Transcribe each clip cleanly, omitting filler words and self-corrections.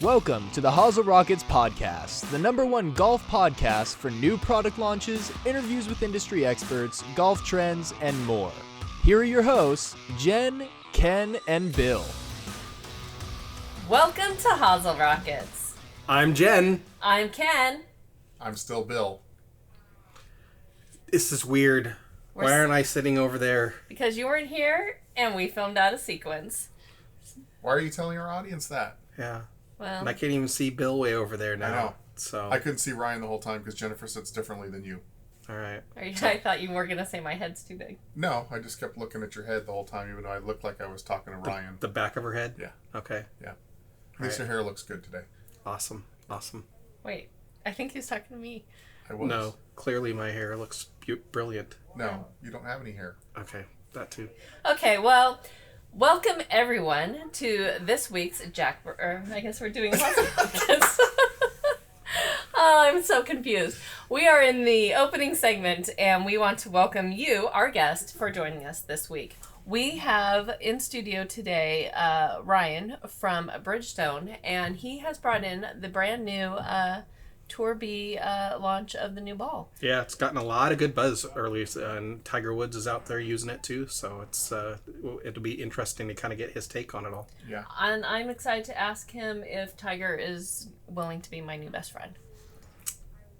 Welcome to the Hosel Rockets Podcast, the #1 golf podcast for new product launches, interviews with industry experts, golf trends, and more. Here are your hosts, Jen, Ken, and Bill. Welcome to Hosel Rockets. I'm Jen. I'm Ken. I'm still Bill. This is weird. Why aren't I sitting over there? Because you weren't here and we filmed out a sequence. Why are you telling our audience that? Yeah. Well, And I can't even see Bill way over there now. I know. So I couldn't see Ryan the whole time because Jennifer sits differently than you. all right. I thought you were going to say my head's too big. No, I just kept looking at your head the whole time, even though I looked like I was talking to Ryan. The back of her head? Yeah. Okay. Yeah. At least your hair looks good today. Awesome. Wait, I think he was talking to me. I was. No, clearly my hair looks brilliant. No, you don't have any hair. Okay, that too. Okay, well, welcome everyone to this week's I guess we're doing Hosel Rockets. Oh, I'm so confused. We are in the opening segment, and we want to welcome you, our guest, for joining us this week. We have in studio today Ryan from Bridgestone, and he has brought in the brand new Tour B launch of the new ball. Yeah, it's gotten a lot of good buzz early, and Tiger Woods is out there using it too, so it'll be interesting to kind of get his take on it all. Yeah. And I'm excited to ask him if Tiger is willing to be my new best friend.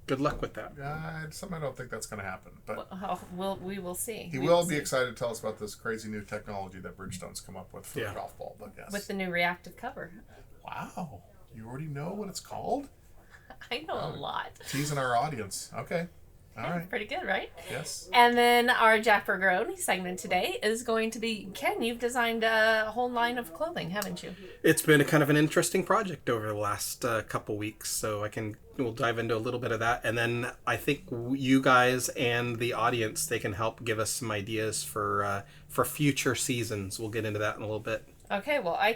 Good luck with that. I don't think that's going to happen. But We will see. he will be excited to tell us about this crazy new technology that Bridgestone's come up with for the golf ball. But yes. With the new reactive cover. Wow. You already know what it's called? I know a lot. Teasing our audience. Okay. All right. Pretty good, right? Yes. And then our Berger Oni segment today is going to be, Ken, you've designed a whole line of clothing, haven't you? It's been a kind of an interesting project over the last couple weeks, so we'll dive into a little bit of that, and then I think you guys and the audience, they can help give us some ideas for future seasons. We'll get into that in a little bit. Okay, well, I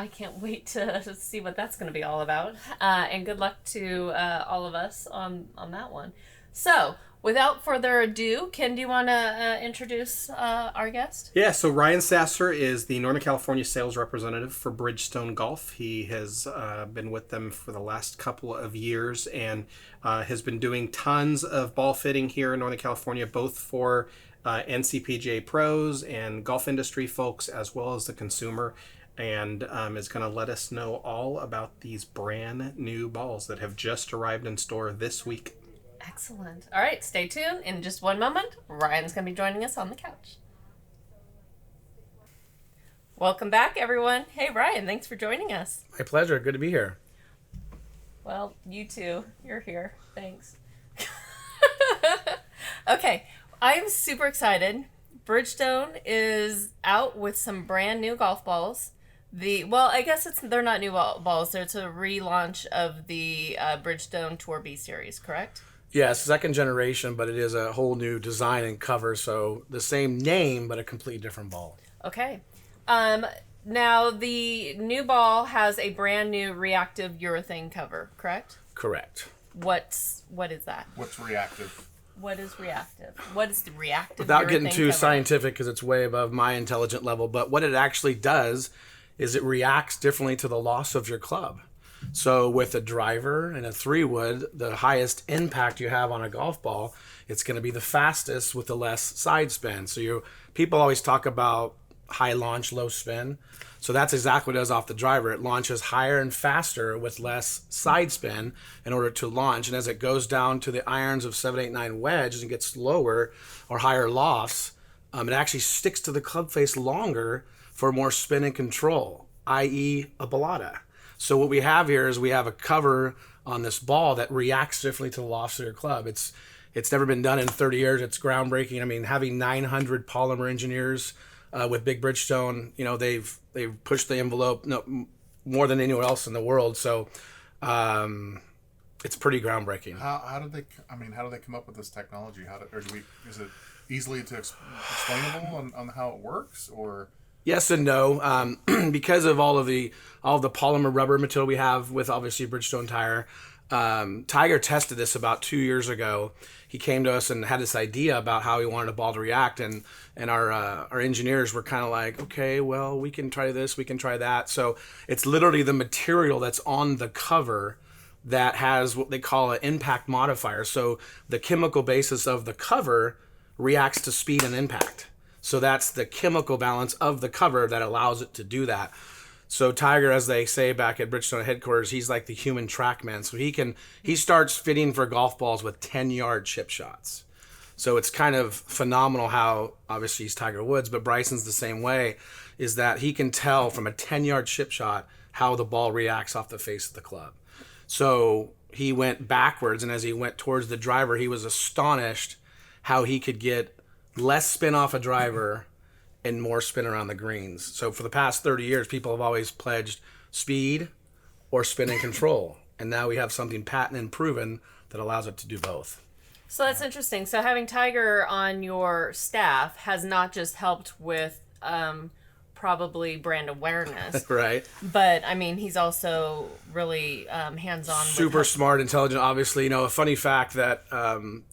can't wait to see what that's going to be all about, and good luck to all of us on that one. So, without further ado, Ken, do you want to introduce our guest? Yeah, so Ryan Sasser is the Northern California sales representative for Bridgestone Golf. He has been with them for the last couple of years and has been doing tons of ball fitting here in Northern California, both for NCPGA pros and golf industry folks, as well as the consumer, and is going to let us know all about these brand new balls that have just arrived in store this week. Excellent. All right, stay tuned. In just one moment, Ryan's going to be joining us on the couch. Welcome back, everyone. Hey, Ryan, thanks for joining us. My pleasure. Good to be here. Well, you too. You're here. Thanks. Okay, I'm super excited. Bridgestone is out with some brand new golf balls. I guess they're not new balls. It's a relaunch of the Bridgestone Tour B series, correct? Yes, second generation, but it is a whole new design and cover, so the same name, but a completely different ball. Okay. Now, the new ball has a brand new reactive urethane cover, correct? Correct. What is that? What's reactive? What is reactive? What is the reactive Without urethane getting too cover? scientific, because it's way above my intelligent level, but what it actually does is it reacts differently to the loss of your club. So with a driver and a 3-wood, the highest impact you have on a golf ball, it's going to be the fastest with the less side spin. So people always talk about high launch, low spin. So that's exactly what it does off the driver. It launches higher and faster with less side spin in order to launch. And as it goes down to the irons of 7, 8, 9 wedge and gets lower or higher lofts, it actually sticks to the club face longer for more spin and control, i.e. a balata. So what we have here is we have a cover on this ball that reacts differently to the lofts of your club. It's never been done in 30 years. It's groundbreaking. I mean, having 900 polymer engineers with Big Bridgestone, they've pushed the envelope more than anyone else in the world. So it's pretty groundbreaking. How did they come up with this technology? Is it easily explainable on how it works, or? Yes and no. Because of all the polymer rubber material we have with obviously Bridgestone tire, Tiger tested this about 2 years ago. He came to us and had this idea about how he wanted a ball to react, and our engineers were kind of like, okay, well, we can try this, we can try that. So it's literally the material that's on the cover that has what they call an impact modifier. So the chemical basis of the cover reacts to speed and impact. So that's the chemical balance of the cover that allows it to do that. So Tiger, as they say back at Bridgestone headquarters, he's like the human TrackMan. So he starts fitting for golf balls with 10-yard chip shots. So it's kind of phenomenal how, obviously he's Tiger Woods, but Bryson's the same way, is that he can tell from a 10-yard chip shot how the ball reacts off the face of the club. So he went backwards, and as he went towards the driver, he was astonished how he could get less spin off a driver and more spin around the greens. So for the past 30 years, people have always pledged speed or spin and control. And now we have something patent and proven that allows it to do both. So that's interesting. So having Tiger on your staff has not just helped with probably brand awareness, Right. but I mean, he's also really hands-on. Super smart, intelligent. Obviously, a funny fact that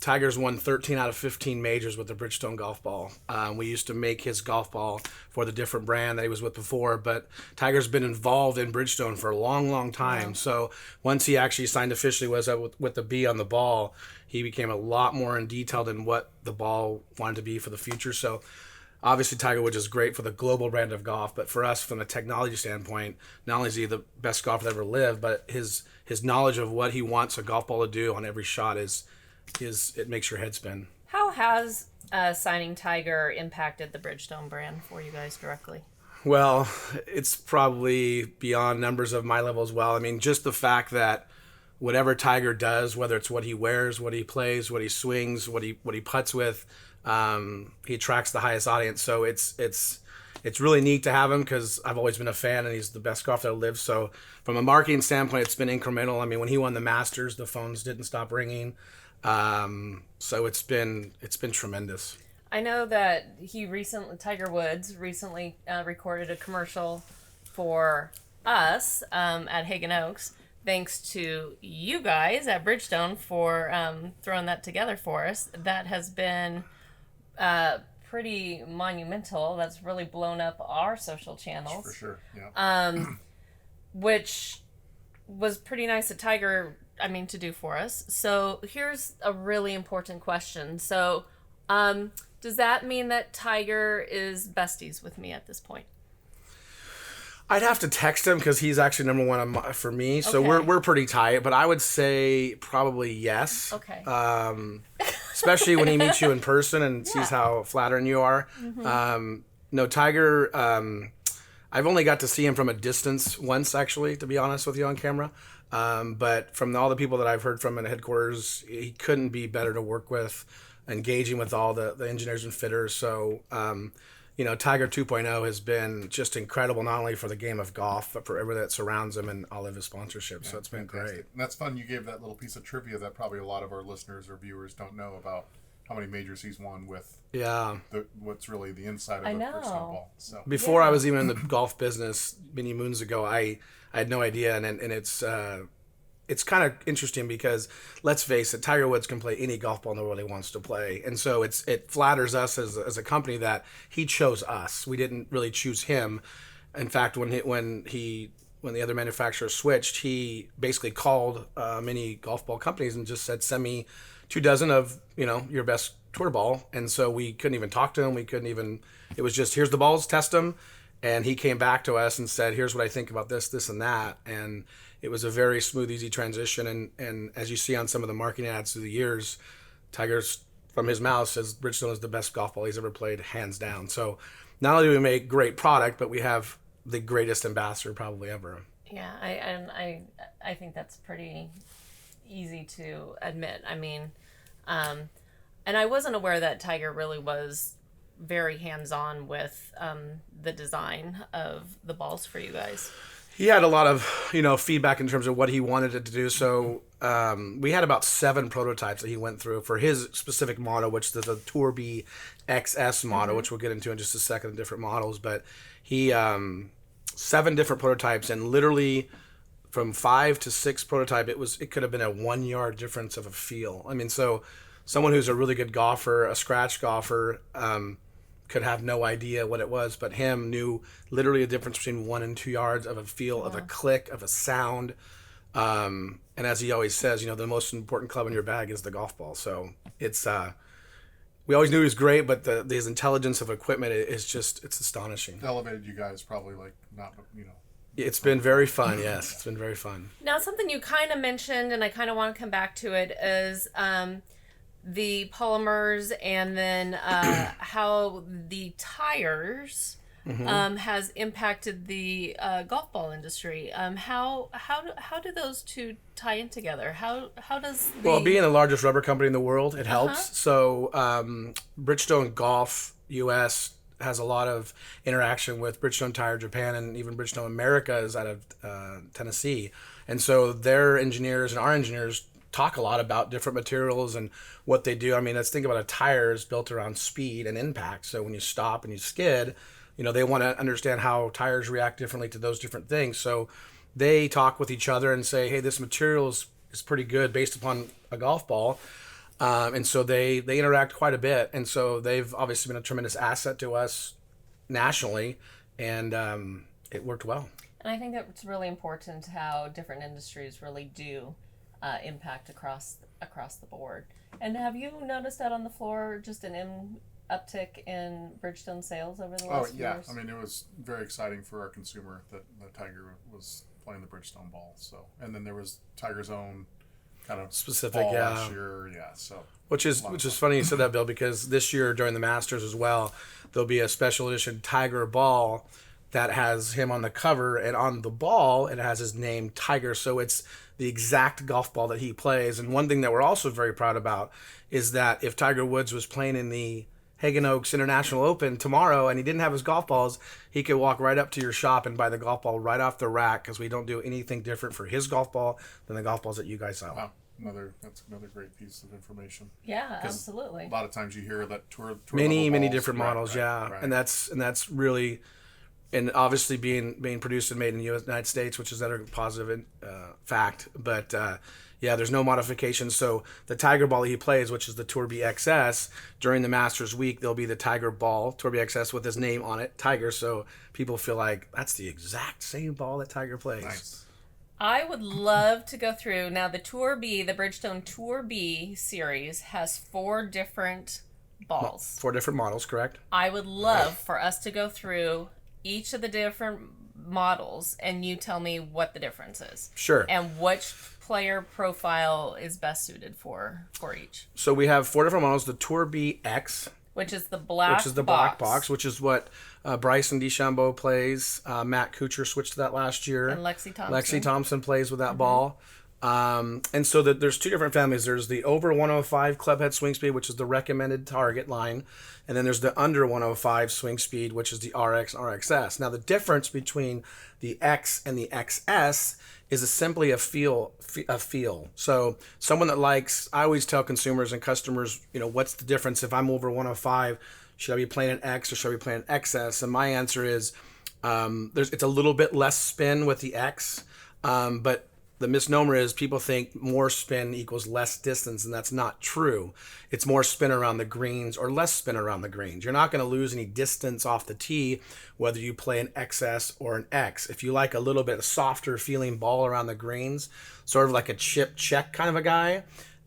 Tiger's won 13 out of 15 majors with the Bridgestone golf ball. We used to make his golf ball for the different brand that he was with before, but Tiger's been involved in Bridgestone for a long, long time. Yeah. So once he actually signed officially with the B on the ball, he became a lot more in detail in what the ball wanted to be for the future. So obviously, Tiger Woods is great for the global brand of golf, but for us, from a technology standpoint, not only is he the best golfer that ever lived, but his knowledge of what he wants a golf ball to do on every shot is it makes your head spin. How has signing Tiger impacted the Bridgestone brand for you guys directly? Well, it's probably beyond numbers of my level as well. I mean, just the fact that whatever Tiger does, whether it's what he wears, what he plays, what he swings, what he putts with, he attracts the highest audience. So it's really neat to have him because I've always been a fan and he's the best golfer that lives. So from a marketing standpoint, it's been incremental. I mean, when he won the Masters, the phones didn't stop ringing. So it's been tremendous. I know that Tiger Woods recently recorded a commercial for us at Hagen Oaks. Thanks to you guys at Bridgestone for throwing that together for us. That has been pretty monumental. That's really blown up our social channels. For sure, yeah. Which was pretty nice of Tiger, to do for us. So here's a really important question. So does that mean that Tiger is besties with me at this point? I'd have to text him because he's actually number one for me. So Okay. we're pretty tight, but I would say probably yes. Okay. Especially when he meets you in person and sees Yeah. how flattering you are. Mm-hmm. No, Tiger, I've only got to see him from a distance once, actually, to be honest with you, on camera. But from all the people that I've heard from in headquarters, he couldn't be better to work with, engaging with all the engineers and fitters. So, Tiger 2.0 has been just incredible, not only for the game of golf, but for everything that surrounds him and all of his sponsorships. Yeah, so it's been fantastic. great. And that's fun. You gave that little piece of trivia that probably a lot of our listeners or viewers don't know about how many majors he's won with what's really the inside of I the know. Bridgestone ball. So Before I was even in the golf business many moons ago, I had no idea, and it's kind of interesting because, let's face it, Tiger Woods can play any golf ball in the world he wants to play. And so it flatters us as a company that he chose us. We didn't really choose him. In fact, when the other manufacturer switched, he basically called many golf ball companies and just said, send me 24 of, your best tour ball. And so we couldn't even talk to him. It was just, here's the balls, test them. And he came back to us and said, here's what I think about this, this, and that. And it was a very smooth, easy transition. And as you see on some of the marketing ads through the years, Tiger's, from his mouth, says Bridgestone is the best golf ball he's ever played, hands down. So not only do we make great product, but we have the greatest ambassador probably ever. Yeah, I think that's pretty easy to admit. And I wasn't aware that Tiger really was very hands-on with the design of the balls for you guys. He had a lot of, feedback in terms of what he wanted it to do. So we had about 7 prototypes that he went through for his specific model, which is the Tour B XS model, which we'll get into in just a second, the different models. But he 7 different prototypes, and literally from 5 to 6 prototype, it could have been a 1 yard difference of a feel. I mean, so someone who's a really good golfer, a scratch golfer, could have no idea what it was, but him knew literally a difference between 1 and 2 yards of a feel, of a click, of a sound. And as he always says, the most important club in your bag is the golf ball. So it's, we always knew he was great, but his intelligence of equipment is just, it's astonishing. Elevated you guys probably not. It's been very fun. Yes, it's been very fun. Now, something you kind of mentioned, and I kind of want to come back to it, is the polymers, and then how the tires has impacted the golf ball industry. How do those two tie in together? How does Well, being the largest rubber company in the world, it helps. So Bridgestone Golf US has a lot of interaction with Bridgestone Tire Japan, and even Bridgestone America is out of Tennessee. And so their engineers and our engineers talk a lot about different materials and what they do. I mean, let's think about a tire is built around speed and impact. So when you stop and you skid, they want to understand how tires react differently to those different things. So they talk with each other and say, hey, this material is pretty good based upon a golf ball. And so they interact quite a bit. And so they've obviously been a tremendous asset to us nationally, and it worked well. And I think that it's really important how different industries really do impact across the board. And have you noticed that on the floor, just an uptick in Bridgestone sales over the last few years? I mean, it was very exciting for our consumer that Tiger was playing the Bridgestone ball. So, and then there was Tiger's own kind of specific ball last year, so which is funny you said that, Bill, because this year during the Masters as well, there'll be a special edition Tiger ball that has him on the cover, and on the ball it has his name, Tiger. So it's the exact golf ball that he plays. And one thing that we're also very proud about is that if Tiger Woods was playing in the Hagen Oaks International Open tomorrow and he didn't have his golf balls, he could walk right up to your shop and buy the golf ball right off the rack, because we don't do anything different for his golf ball than the golf balls that you guys sell. Wow. That's another great piece of information. Yeah, absolutely. A lot of times you hear that tour many different models, right. And that's really, and obviously being produced and made in the United States, which is another positive fact. But there's no modifications. So the Tiger ball he plays, which is the Tour B XS, during the Masters week, there'll be the Tiger ball, Tour B XS, with his name on it, Tiger. So people feel like that's the exact same ball that Tiger plays. Nice. I would love to go through. Now, the Bridgestone Tour B series has 4 different balls. 4 different models, correct? I would love for us to go through each of the different models, and you tell me what the difference is. Sure. And which player profile is best suited for each. So we have 4 different models. The Tour B X, which is the black box, which is what Bryson DeChambeau plays. Matt Kuchar switched to that last year. And Lexi Thompson. Lexi Thompson plays with that ball. And so there's 2 different families. There's the over 105 clubhead swing speed, which is the recommended target line. And then there's the under 105 swing speed, which is the RX and RXS. Now, the difference between the X and the XS is simply a feel. So someone that likes, I always tell consumers and customers, what's the difference if I'm over 105? Should I be playing an X or should I be playing an XS? And my answer is it's a little bit less spin with the X, but the misnomer is people think more spin equals less distance, and that's not true. It's more spin around the greens or less spin around the greens. You're not going to lose any distance off the tee whether you play an XS or an X. If you like a little bit softer feeling ball around the greens, sort of like a chip check kind of a guy,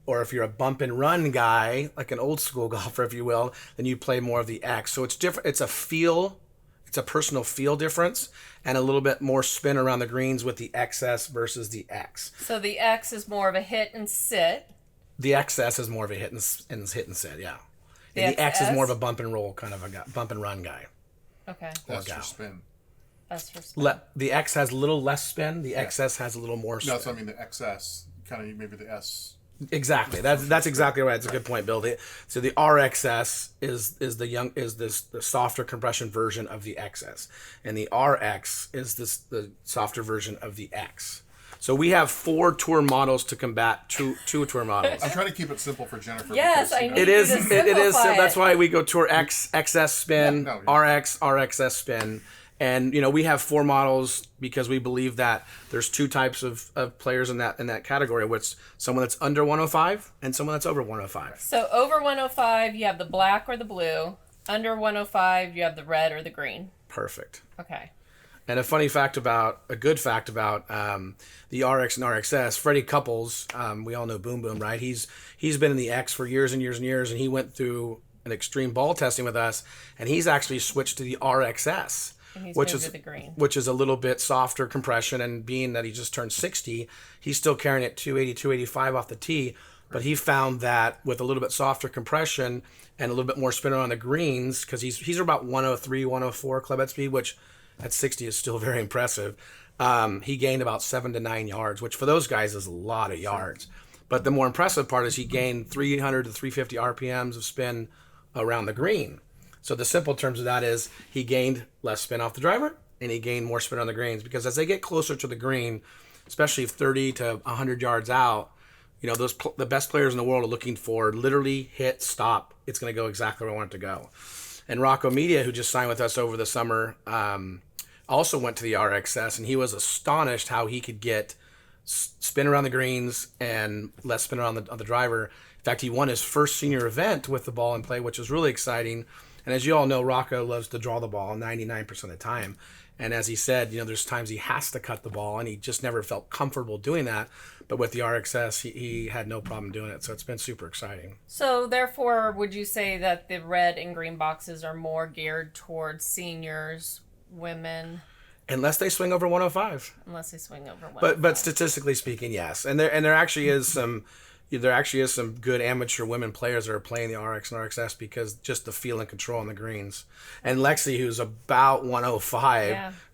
or if you're a bump and run guy, like an old school golfer, if you will, then you play more of the X. So it's different. It's a feel. It's a personal feel difference, and a little bit more spin around the greens with the XS versus the X. So the X is more of a hit and sit. The XS is more of a hit and sit, yeah. And the X is more of a bump and roll kind of a guy, bump and run guy. Okay. That's for spin. That's for spin. The X has a little less spin. The XS has a little more spin. No, so I mean the XS, kind of maybe the S. Exactly. That's exactly right. It's a good point, Bill. So the RXS is the softer compression version of the XS, and the RX is the softer version of the X. So we have 4 tour models to combat two tour models. I'm trying to keep it simple for Jennifer. Yes, because, I need it is. It is. simplify That's why we go Tour X, XS spin, Yeah. RX, RXS spin, And, we have 4 models because we believe that there's 2 types of players in that category, which someone that's under 105 and someone that's over 105. So over 105, you have the black or the blue. Under 105, you have the red or the green. Perfect. Okay. And a good fact about the RX and RXS, Freddie Couples, we all know Boom Boom, right? He's been in the X for years and years and years, and he went through an extreme ball testing with us, and he's actually switched to the RXS. Which is a little bit softer compression, and being that he just turned 60, he's still carrying it 280, 285 off the tee, but he found that with a little bit softer compression and a little bit more spin on the greens, because he's about 103, 104 club head speed, which at 60 is still very impressive. He gained about 7 to 9 yards, which for those guys is a lot of yards. But the more impressive part is he gained 300 to 350 RPMs of spin around the green. So the simple terms of that is he gained less spin off the driver and he gained more spin on the greens, because as they get closer to the green, especially 30 to 100 yards out, the best players in the world are looking for literally hit, stop. It's going to go exactly where I want it to go. And Rocco Media, who just signed with us over the summer, also went to the RXS, and he was astonished how he could get spin around the greens and less spin on the driver. In fact, he won his first senior event with the ball in play, which was really exciting. And as you all know, Rocco loves to draw the ball 99% of the time. And as he said, there's times he has to cut the ball, and he just never felt comfortable doing that. But with the RXS, he had no problem doing it. So it's been super exciting. So therefore, would you say that the red and green boxes are more geared towards seniors, women? Unless they swing over 105. Unless they swing over 105. But statistically speaking, yes. And there actually is some good amateur women players that are playing the RX and RXS because just the feel and control on the greens. And Lexi, who's about 105,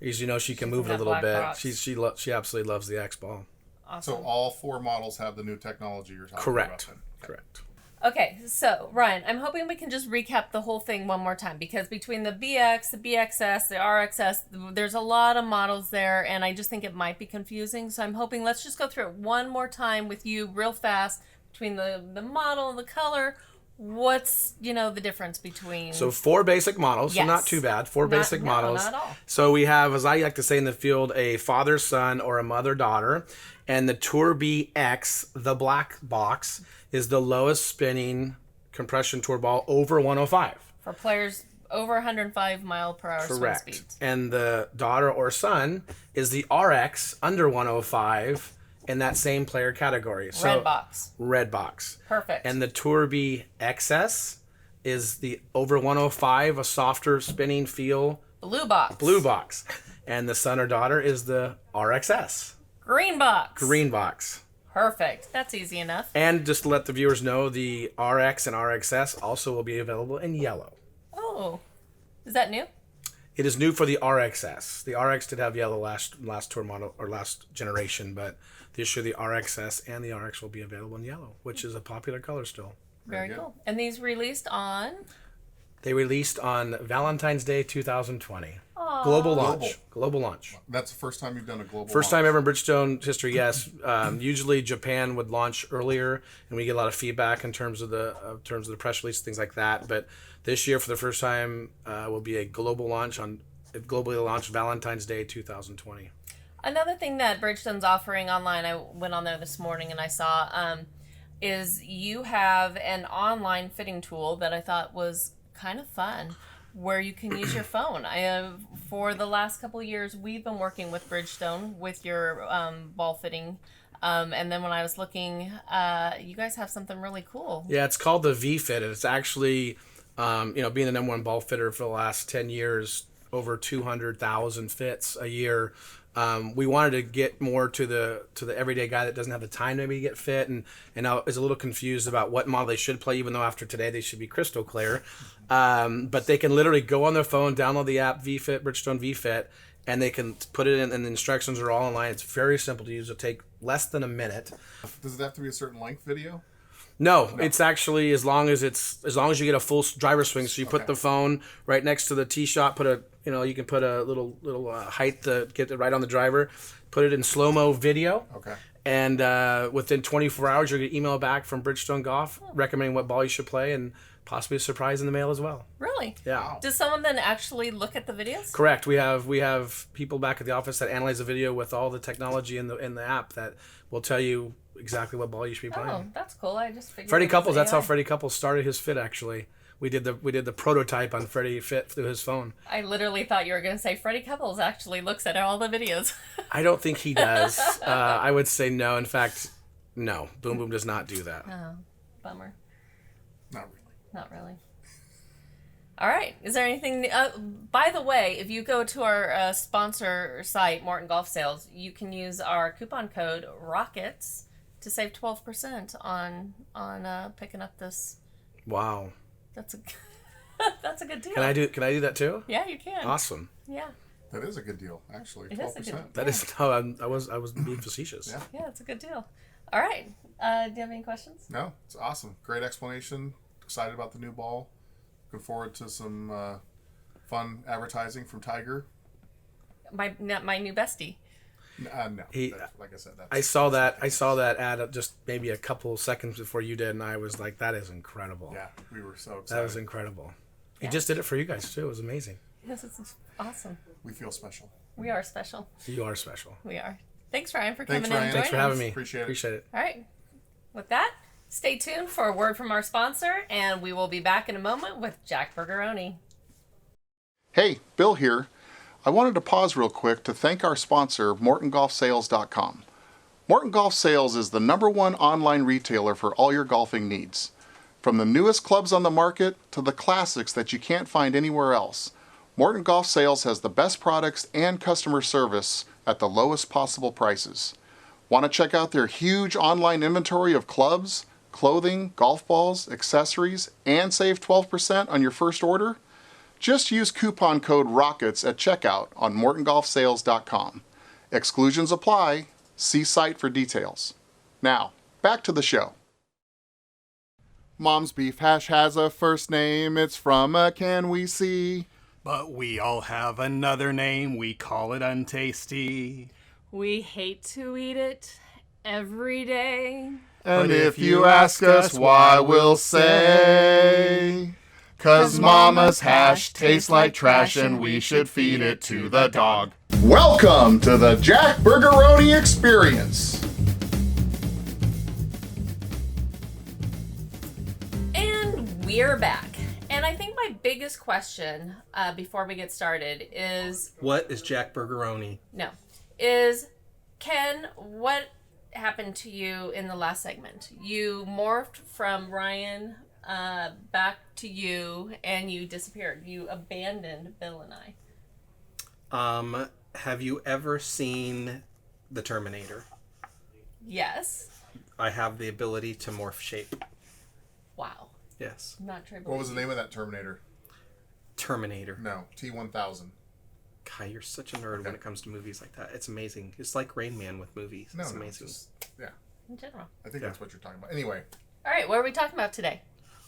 she can move it a little bit. Rocks. She absolutely loves the X ball. Awesome. So all 4 models have the new technology you're talking Correct. about. Correct. Okay, so Ryan, I'm hoping we can just recap the whole thing one more time, because between the BX, the BXS, the RXS, there's a lot of models there, and I just think it might be confusing. So I'm hoping let's just go through it one more time with you real fast between the model and the color. What's, the difference between... So 4 basic models, yes. So not too bad. 4 basic models. Not at all. So we have, as I like to say in the field, a father-son or a mother-daughter. And the Tour BX, the black box, is the lowest spinning compression tour ball over 105. For players over 105 mile per hour swing speeds. And the daughter or son is the RX under 105 in that same player category. So, Red box. Perfect. And the Tour B XS is the over 105, a softer spinning feel. Blue box. And the son or daughter is the RXS. Green box. Perfect. That's easy enough. And just to let the viewers know, the RX and RXS also will be available in yellow. Oh. Is that new? It is new for the RXS. The RX did have yellow last tour model or last generation, but this year the RXS and the RX will be available in yellow, which is a popular color still. Very cool. And these released on? They released on Valentine's Day 2020. Aww. Global launch. That's the first time you've done a global First launch. time ever in Bridgestone history, yes. Usually Japan would launch earlier, and we get a lot of feedback in terms of the press release, things like that. But this year, for the first time, will be a globally launched Valentine's Day 2020. Another thing that Bridgestone's offering online, I went on there this morning and I saw, is you have an online fitting tool that I thought was kind of fun, where you can use your phone. For the last couple of years, we've been working with Bridgestone with your ball fitting. And then when I was looking, you guys have something really cool. Yeah, it's called the V-Fit. And it's actually, being the number 1 ball fitter for the last 10 years, over 200,000 fits a year. We wanted to get more to the everyday guy that doesn't have the time to maybe get fit and is a little confused about what model they should play, even though after today they should be crystal clear. But they can literally go on their phone, download the app V-Fit, Bridgestone V-Fit, and they can put it in, and the instructions are all online. It's very simple to use. It'll take less than a minute. Does it have to be a certain length video? No, it's actually as long as you get a full driver swing. So you put the phone right next to the tee shot. You can put a little height to get it right on the driver. Put it in slow-mo video. Okay. And within 24 hours, you'll get an email back from Bridgestone Golf recommending what ball you should play, and possibly a surprise in the mail as well. Really? Yeah. Does someone then actually look at the videos? Correct. We have people back at the office that analyze the video with all the technology in the app that will tell you exactly what ball you should be playing. Oh, that's cool. I just figured. Freddie it was Couples. That's how AI. Freddie Couples started his fit. Actually, we did the prototype on Freddie Fit through his phone. I literally thought you were going to say Freddie Couples actually looks at all the videos. I don't think he does. I would say no. In fact, no. Boom Boom does not do that. Oh, bummer. Not really. Not really. All right. Is there anything? By the way, if you go to our sponsor site, Morton Golf Sales, you can use our coupon code ROCKETS to save 12% on picking up this. Wow. That's a that's a good deal. Can I do that too? Yeah, you can. Awesome. Yeah. That is a good deal, actually. It is a good 12%. That is no. I was being facetious. Yeah. Yeah, it's a good deal. All right. Do you have any questions? No, it's awesome. Great explanation. Excited about the new ball. Looking forward to some fun advertising from Tiger. My new bestie. No. Like I said, that's, I saw that ad just maybe a couple seconds before you did, and I was like, "That is incredible." yeah, we were so That excited. was incredible. He Yeah. just did it for you guys too. It was amazing. Yes, it's awesome. We feel special. We are special. You are special. We are. Thanks, Ryan, for Thanks, coming in. Ryan. and Thanks for joining having us. me. Appreciate it. All right. With that, stay tuned for a word from our sponsor, and we will be back in a moment with Jack Berger Oni. Hey, Bill here. I wanted to pause real quick to thank our sponsor, MortonGolfSales.com. Morton Golf Sales is the #1 online retailer for all your golfing needs. From the newest clubs on the market to the classics that you can't find anywhere else, Morton Golf Sales has the best products and customer service at the lowest possible prices. Want to check out their huge online inventory of clubs, clothing, golf balls, accessories, and save 12% on your first order? Just use coupon code ROCKETS at checkout on MortonGolfSales.com. Exclusions apply. See site for details. Now, back to the show. Mom's Beef Hash has a first name. It's from a Can We See? But we all have another name. We call it untasty. We hate to eat it every day. And if you ask us why, we'll say, 'cause Mama's hash tastes like trash and we should feed it to the dog. Welcome to the Jack Berger Oni Experience. And we're back. And I think my biggest question before we get started is, What is Jack Berger Oni? Ken, what happened to you in the last segment? You morphed from Ryan back to you, and you disappeared. You abandoned Bill and I. Have you ever seen The Terminator? Yes. I have the ability to morph shape. Wow. Yes. I'm not sure. I What was the believe name of that Terminator? Terminator. No, T-1000. God, you're such a nerd when it comes to movies like that. It's amazing. It's like Rain Man with movies. No, It's no, amazing. just, yeah. you in general. I think that's what you're talking about. Anyway, All right, what are we talking about today?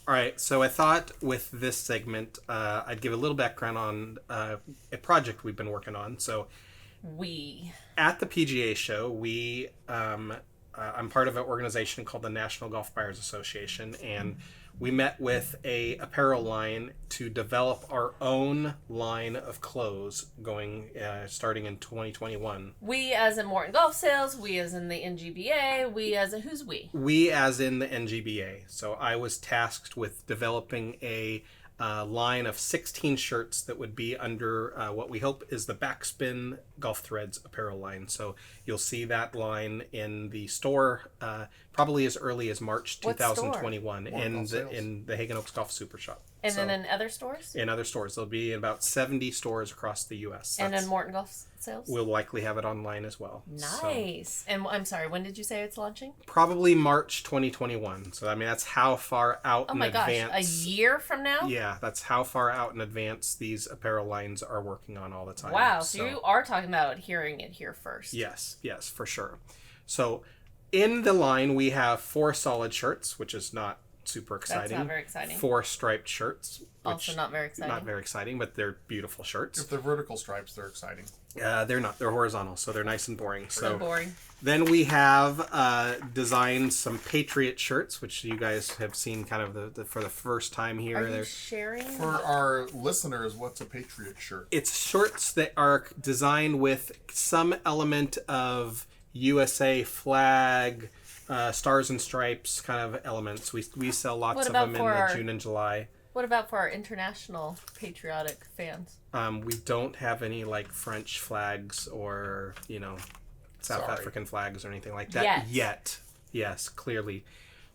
All right, so I thought with this segment, I'd give a little background on a project we've been working on. So at the PGA show, I'm part of an organization called the National Golf Buyers Association, and we met with a apparel line to develop our own line of clothes going starting in 2021. We as in Morton Golf Sales, we as in the NGBA, we as in who's we? We as in the NGBA. So I was tasked with developing a line of 16 shirts that would be under what we hope is the Backspin Golf Threads apparel line. So you'll see that line in the store probably as early as March What store? 2021 in Golf the Hagen Oaks Golf Super Shop. And then in other stores? In other stores. There'll be about 70 stores across the U.S. And in Morton Golf Sales? We'll likely have it online as well. Nice. And I'm sorry, when did you say it's launching? Probably March 2021. So, I mean, that's how far out in advance. A year from now? Yeah, that's how far out in advance these apparel lines are working on all the time. Wow, so you are talking about hearing it here first. Yes, for sure. So in the line, we have 4 solid shirts, which is not super exciting. That's not very exciting. 4 striped shirts. Also not very exciting. Not very exciting, but they're beautiful shirts. if they're vertical stripes, they're exciting. They're not. They're horizontal, so they're nice and boring. So boring. Then we have designed some Patriot shirts, which you guys have seen kind of for the first time here. Are you sharing? For our listeners, what's a Patriot shirt? It's shirts that are designed with some element of USA flag, stars and stripes kind of elements. We sell lots of them in June and July. What about for our international patriotic fans? We don't have any like French flags or, South African flags or anything like that yet. Yes, clearly.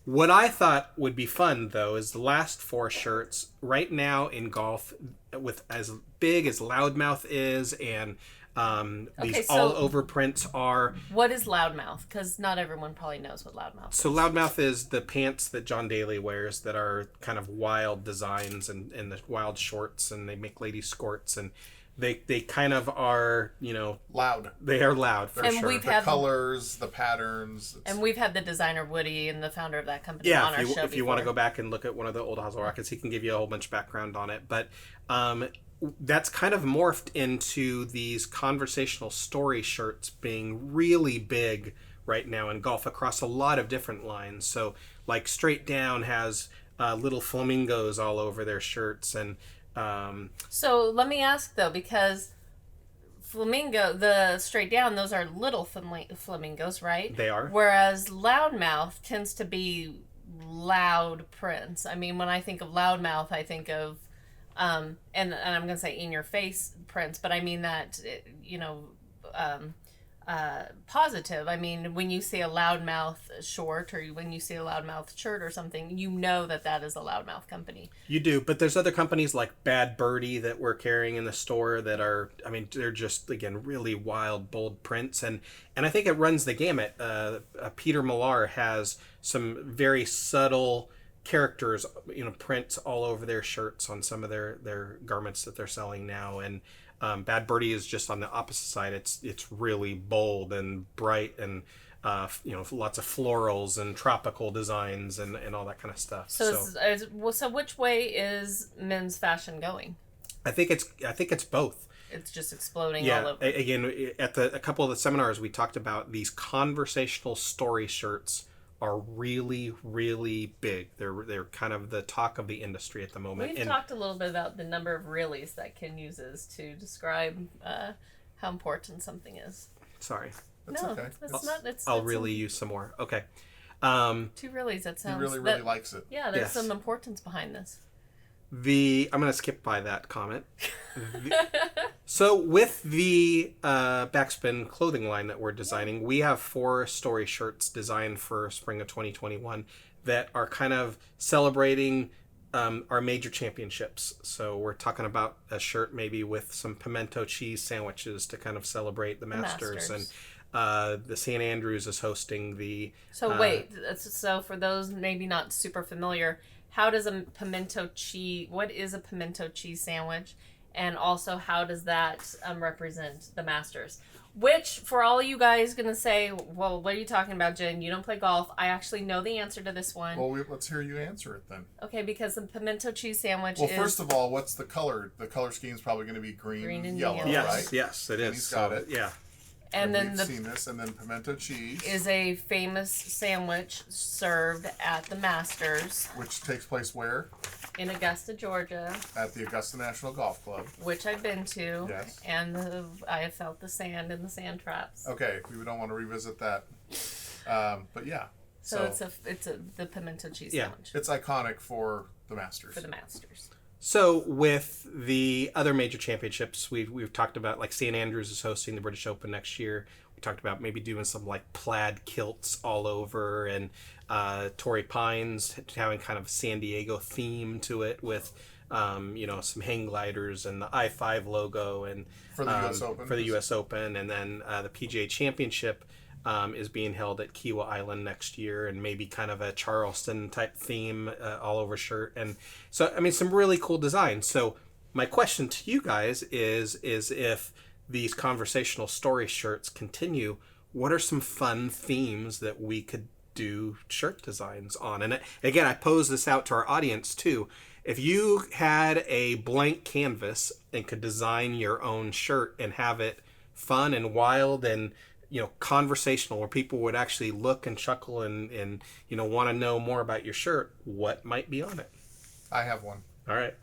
What I thought would be fun, though, is the last 4 shirts right now in golf, with as big as Loudmouth is, and these all-over prints are. What is Loudmouth? Because not everyone probably knows what Loudmouth is. So Loudmouth is the pants that John Daly wears that are kind of wild designs and the wild shorts, and they make lady skirts, and they kind of are, loud. They are loud for and sure. We've the had colors, the patterns. And we've had the designer Woody and the founder of that company on our show if you want to go back and look at one of the old Hosel Rockets, he can give you a whole bunch of background on it. But that's kind of morphed into these conversational story shirts being really big right now in golf across a lot of different lines. So like Straight Down has little flamingos all over their shirts, and so let me ask though, because the Straight Down, those are little flamingos, right? They are. Whereas Loudmouth tends to be loud prints. I mean, when I think of Loudmouth, I think of and I'm gonna say in your face prints, but I mean that positive. I mean, when you see a Loudmouth short or when you see a Loudmouth shirt or something, you know that is a Loudmouth company. You do, but there's other companies like Birdy that we're carrying in the store that are, they're just, again, really wild, bold prints, and I think it runs the gamut. Peter Millar has some very subtle characters, prints all over their shirts on some of their garments that they're selling now, and Birdy is just on the opposite side. It's really bold and bright and lots of florals and tropical designs and all that kind of stuff. So which way is men's fashion going? I think it's both. It's just exploding all over. Again, at a couple of the seminars we talked about, these conversational story shirts are really, really big. They're kind of the talk of the industry at the moment. We've talked a little bit about the number of reallys that Ken uses to describe how important something is. Sorry. That's okay. I'll really use some more. Okay. 2 reallys, that sounds... He really likes it. Yeah, there's some importance behind this. I'm going to skip by that comment. So with the Backspin clothing line that we're designing, we have 4 story shirts designed for spring of 2021 that are kind of celebrating our major championships. So we're talking about a shirt maybe with some pimento cheese sandwiches to kind of celebrate the Masters. And the St. Andrews is hosting the... So for those maybe not super familiar... How does what is a pimento cheese sandwich? And also, how does that represent the Masters? Which, for all you guys going to say, well, what are you talking about, Jen? You don't play golf. I actually know the answer to this one. Well, let's hear you answer it then. Okay, because the pimento cheese sandwich is... Well, first of all, what's the color? The color scheme is probably going to be green and yellow, right? Yes, it is. And he's got it. Yeah. And then we've seen this, and then pimento cheese is a famous sandwich served at the Masters, which takes place where? In Augusta, Georgia. At the Augusta National Golf Club, which I've been to. Yes. And I have felt the sand in the sand traps. Okay, we don't want to revisit that, but yeah. So it's the pimento cheese sandwich. It's iconic for the Masters. So with the other major championships, we've talked about, like St. Andrews is hosting the British Open next year. We talked about maybe doing some like plaid kilts all over, and Torrey Pines having kind of a San Diego theme to it with some hang gliders and the I-5 logo and for the US Open, and then the PGA Championship is being held at Kiawah Island next year, and maybe kind of a Charleston type theme all over shirt. And so, some really cool designs. So my question to you guys is if these conversational story shirts continue, what are some fun themes that we could do shirt designs on? And again, I pose this out to our audience too. If you had a blank canvas and could design your own shirt and have it fun and wild and, conversational, where people would actually look and chuckle and want to know more about your shirt, what might be on it? I have one. All right.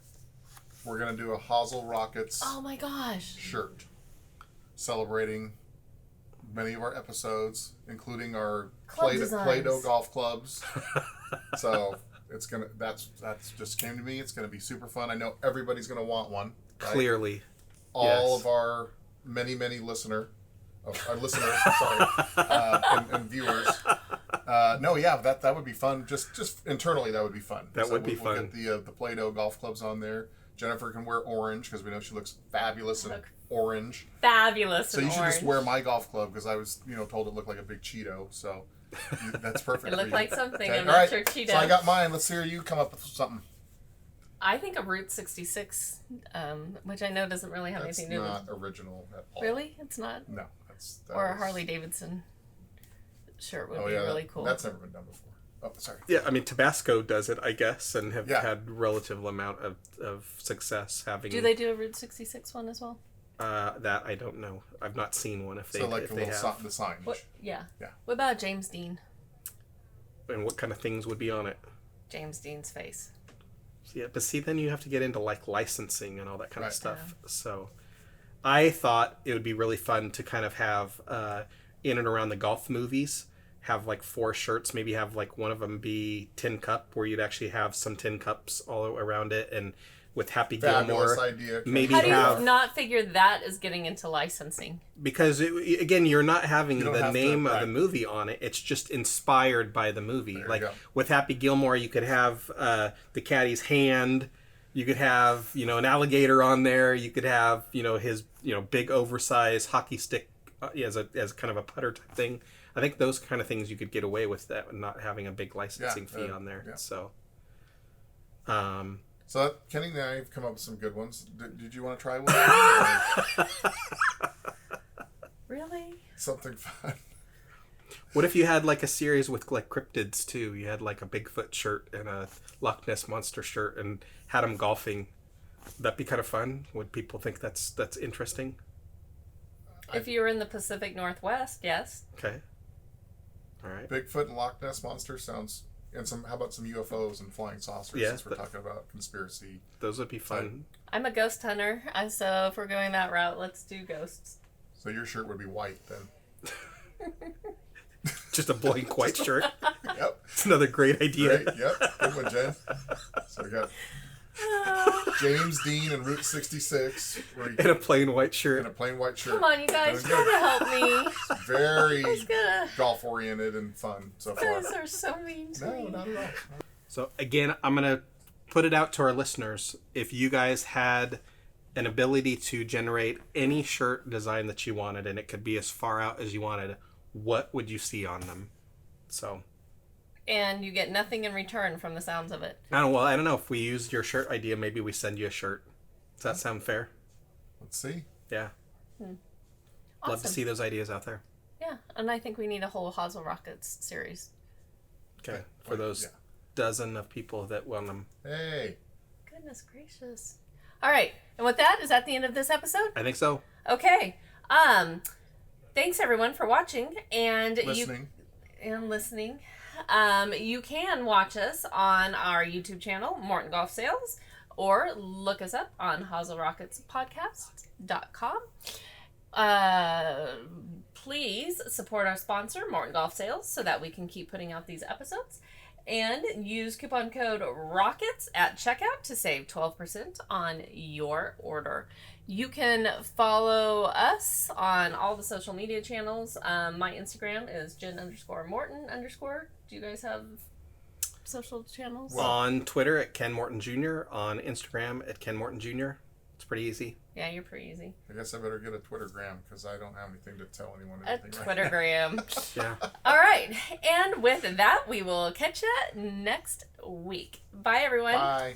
We're going to do a Hosel Rockets Oh my gosh. shirt celebrating many of our episodes, including our Play-Doh golf clubs. So that's just came to me. It's going to be super fun. I know everybody's going to want one. Right? Clearly. All of our many listeners, and viewers. That would be fun. Just internally, that would be fun. We'll fun. Get the Play-Doh golf clubs on there. Jennifer can wear orange because we know she looks fabulous in orange. Fabulous. So you should just wear my golf club because I was told it looked like a big Cheeto. So that's perfect. It looked like something. Okay. I'm not sure Cheeto. So I got mine. Let's hear you come up with something. I think a Route 66, which I know doesn't really have anything to do with. That's not original at all. Really? It's not? No. Or a Harley Davidson shirt would be really cool. That's never been done before. Oh, sorry. Yeah, I mean, Tabasco does it, I guess, and have had relative amount of success having. Do they do a Route 66 one as well? That I don't know. I've not seen one. If they like if a they little have. the signage. What? Yeah. Yeah. What about James Dean? And what kind of things would be on it? James Dean's face. Yeah, but see, then you have to get into like licensing and all that kind of stuff. Yeah. So, I thought it would be really fun to kind of have in and around the golf movies, have like 4 shirts, maybe have like one of them be Tin Cup, where you'd actually have some tin cups all around it, and with Happy Fabulous Gilmore. Idea. Maybe how do you not figure that is getting into licensing? Because again, you're not having the name of the movie on it. It's just inspired by the movie. Like with Happy Gilmore, you could have the caddy's hand. You could have an alligator on there. You could have his big oversized hockey stick as kind of a putter type thing. I think those kind of things you could get away with that, not having a big licensing fee on there. Yeah. So, Kenny and I have come up with some good ones. Did you want to try one? Really? Something fun. What if you had like a series with like cryptids too? You had like a Bigfoot shirt and a Loch Ness Monster shirt and had them golfing. That'd be kind of fun. Would people think that's interesting? If you were in the Pacific Northwest, yes. Okay. All right. Bigfoot and Loch Ness Monster sounds... And how about some UFOs and flying saucers, since we're talking about conspiracy? Those would be fun. I'm a ghost hunter, so if we're going that route, let's do ghosts. So your shirt would be white, then? Just a blank white shirt? Yep. It's another great idea. Great. Yep. Good one, Jen. So we got James Dean and Route 66. In a plain white shirt. In a plain white shirt. Come on, you guys, try to help me. It's very golf-oriented and fun so far. You guys are so mean to me. No, not at all. So, again, I'm going to put it out to our listeners. If you guys had an ability to generate any shirt design that you wanted, and it could be as far out as you wanted, what would you see on them? So... And you get nothing in return from the sounds of it. I don't know. If we used your shirt idea, maybe we send you a shirt. Does that sound fair? Let's see. Yeah. Awesome. Love to see those ideas out there. Yeah, and I think we need a whole Hosel Rockets series. Okay, for those dozen of people that want them. Hey. Goodness gracious. All right, and with that, is that the end of this episode? I think so. Okay. Thanks everyone for watching and listening. You can watch us on our YouTube channel, Morton Golf Sales, or look us up on HoselRocketsPodcast.com. Please support our sponsor, Morton Golf Sales, so that we can keep putting out these episodes. And use coupon code ROCKETS at checkout to save 12% on your order. You can follow us on all the social media channels. My Instagram is Jen_Morton_. Do you guys have social channels? Well, on Twitter at Ken Morton Jr., on Instagram at Ken Morton Jr. It's pretty easy. Yeah, you're pretty easy. I guess I better get a Twittergram because I don't have anything to tell anyone. A Twittergram. Yeah. All right. And with that, we will catch you next week. Bye, everyone. Bye.